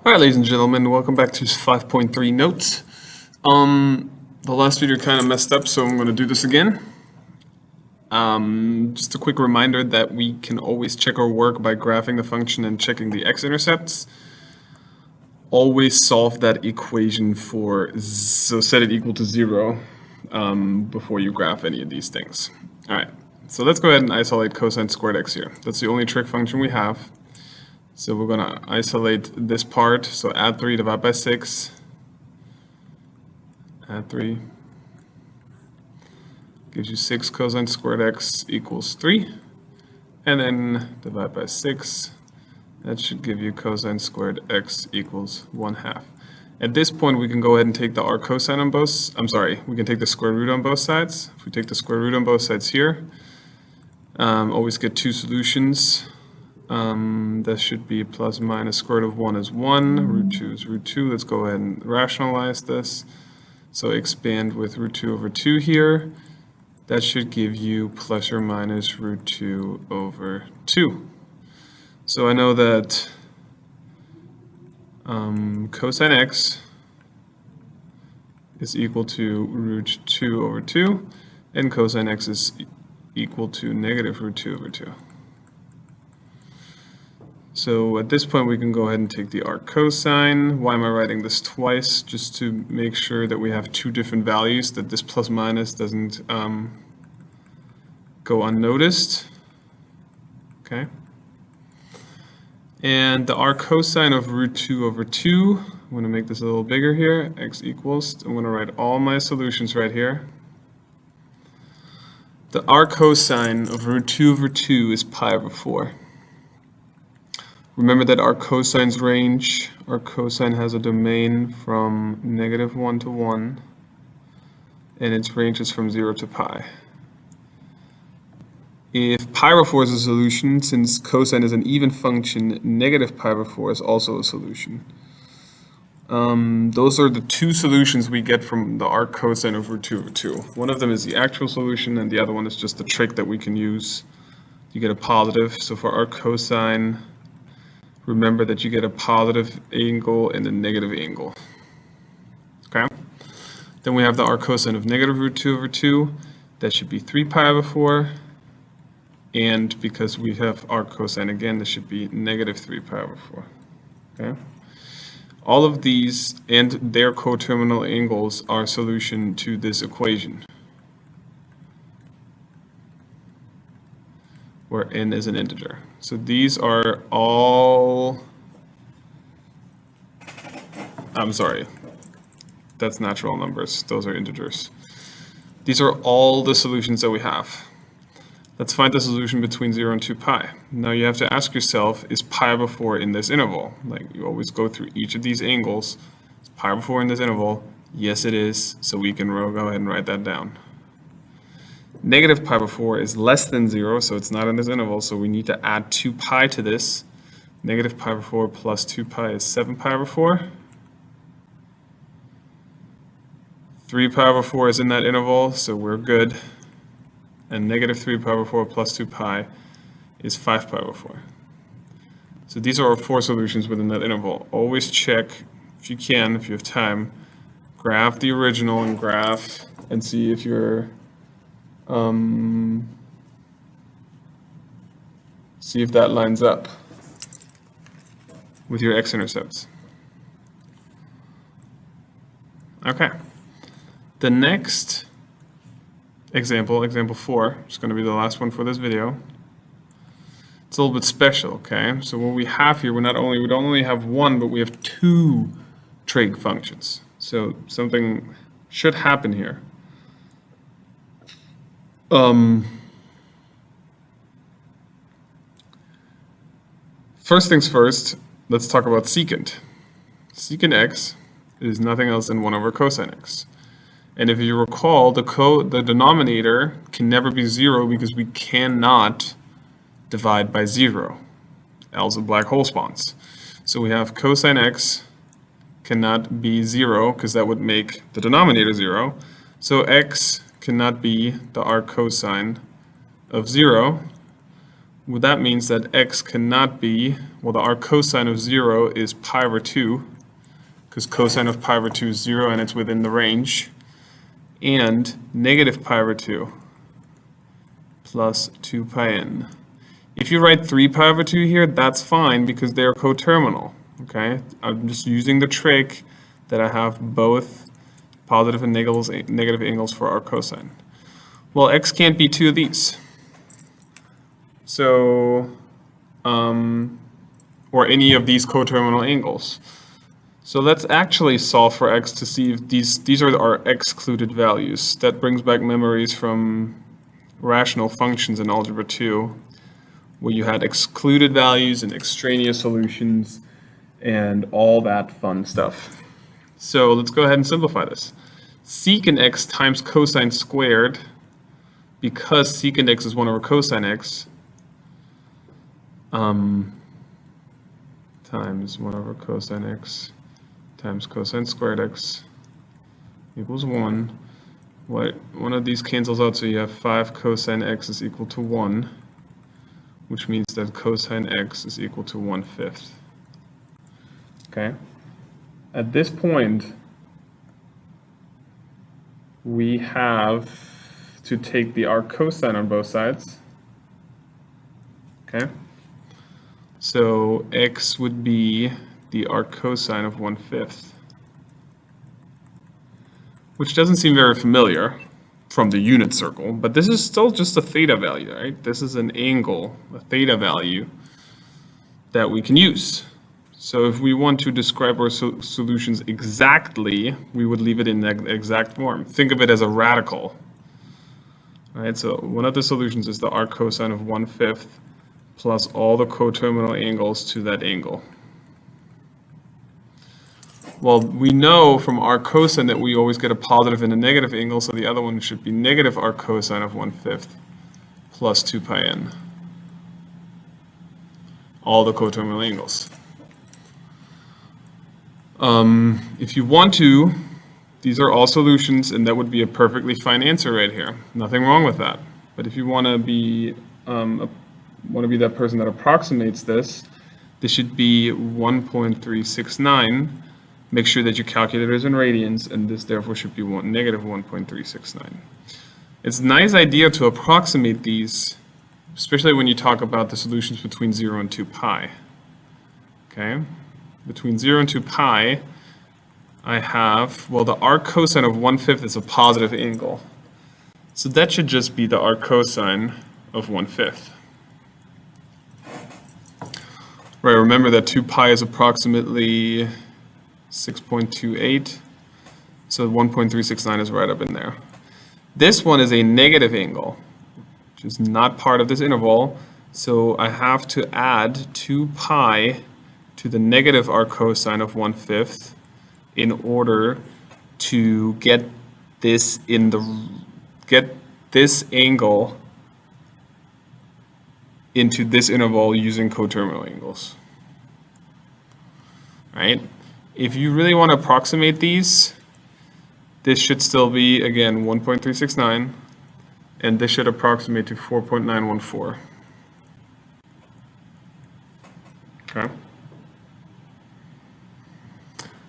All right, ladies and gentlemen, welcome back to 5.3 notes. The last video kind of messed up, so I'm going to do this again. Just a quick reminder that we can always check our work by graphing the function and checking the x-intercepts. Always solve that equation so set it equal to 0 before you graph any of these things. All right, so let's go ahead and isolate cosine squared x here. That's the only trig function we have. So we're going to isolate this part. So add 3, divide by 6. Add 3. Gives you 6 cosine squared x equals 3. And then divide by 6. That should give you cosine squared x equals 1/2. At this point, we can go ahead and take the arc cosine on both. We can take the square root on both sides. If we take the square root on both sides here, always get two solutions. That should be plus minus square root of 1 is 1, root 2 is root 2. Let's go ahead and rationalize this. So expand with root 2 over 2 here. That should give you plus or minus root 2 over 2. So I know that cosine x is equal to root 2 over 2, and cosine x is equal to negative root 2 over 2. So at this point we can go ahead and take the arc cosine. Why am I writing this twice? Just to make sure that we have two different values, that this plus minus doesn't go unnoticed. Okay. And the arc cosine of root 2 over 2, I'm going to make this a little bigger here, x equals, I'm going to write all my solutions right here. The arc cosine of root 2 over 2 is pi over 4. Remember that our cosine's range, our cosine has a domain from -1 to 1, and its range is from 0 to pi. If pi over 4 is a solution, since cosine is an even function, negative pi over 4 is also a solution. Those are the two solutions we get from the arc cosine of root 2 over 2. One of them is the actual solution, and the other one is just the trick that we can use. You get a positive, so for arc cosine, remember that you get a positive angle and a negative angle. Okay? Then we have the arc cosine of negative root 2 over 2. That should be 3 pi over 4. And because we have arc cosine again, this should be negative 3 pi over 4. Okay? All of these and their coterminal angles are a solution to this equation, where n is an integer. So these are all, I'm sorry, that's natural numbers, those are integers. These are all the solutions that we have. Let's find the solution between 0 and 2 pi. Now you have to ask yourself, is pi over 4 in this interval? Like, you always go through each of these angles. Is pi over 4 in this interval? Yes, it is, so we can go ahead and write that down. Negative pi over 4 is less than 0, so it's not in this interval, so we need to add 2 pi to this. Negative pi over 4 plus 2 pi is 7 pi over 4. 3 pi over 4 is in that interval, so we're good. And negative 3 pi over 4 plus 2 pi is 5 pi over 4. So these are our 4 solutions within that interval. Always check, if you can, if you have time, graph the original and graph and see if you're see if that lines up with your x-intercepts. Okay. The next example, example 4, is going to be the last one for this video. It's a little bit special, okay? So what we have here, we don't only have one, but we have two trig functions. So something should happen here. First things first, let's talk about secant. Secant x is nothing else than 1 over cosine x. And if you recall, the denominator can never be 0 because we cannot divide by 0, else a black hole spawns. So we have cosine x cannot be 0 because that would make the denominator 0. So x cannot be the arc cosine of 0, well, that means that x cannot be, well, the arc cosine of 0 is pi over 2, because cosine of pi over 2 is 0 and it's within the range, and negative pi over 2 plus 2 pi n. If you write 3 pi over 2 here, that's fine because they're coterminal, okay? I'm just using the trick that I have both positive and negative angles for arc cosine. Well, x can't be two of these. So, or any of these coterminal angles. So let's actually solve for x to see if these are our excluded values. That brings back memories from rational functions in Algebra 2, where you had excluded values and extraneous solutions and all that fun stuff. So let's go ahead and simplify this. Secant x times cosine squared, because secant x is 1 over cosine x, times 1 over cosine x times cosine squared x equals 1. One of these cancels out, so you have 5 cosine x is equal to 1, which means that cosine x is equal to 1/5. Okay? At this point, we have to take the arc cosine on both sides. Okay? So x would be the arc cosine of 1/5, which doesn't seem very familiar from the unit circle, but this is still just a theta value, right? This is an angle, a theta value that we can use. So if we want to describe our solutions exactly, we would leave it in the exact form. Think of it as a radical. All right, so one of the solutions is the arc cosine of 1/5 plus all the coterminal angles to that angle. Well, we know from arc cosine that we always get a positive and a negative angle, so the other one should be negative arc cosine of 1/5 plus 2 pi n. All the coterminal angles. If you want to, these are all solutions, and that would be a perfectly fine answer right here. Nothing wrong with that. But if you want to be that person that approximates this, this should be 1.369. Make sure that your calculator is in radians, and this therefore should be negative 1.369. It's a nice idea to approximate these, especially when you talk about the solutions between 0 and 2 pi. Okay? Between 0 and 2 pi, I have, well, the arc cosine of 1/5 is a positive angle. So that should just be the arc cosine of 1/5. Right, remember that 2 pi is approximately 6.28, so 1.369 is right up in there. This one is a negative angle, which is not part of this interval, so I have to add 2 pi to the negative arc cosine of 1/5 in order to get this angle into this interval using coterminal angles. Right? If you really want to approximate these, this should still be, again, 1.369, and this should approximate to 4.914. Okay?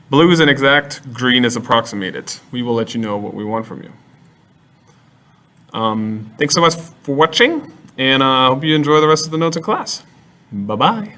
Blue is inexact, green is approximated. We will let you know what we want from you. Thanks so much for watching, and I hope you enjoy the rest of the notes in class. Bye-bye.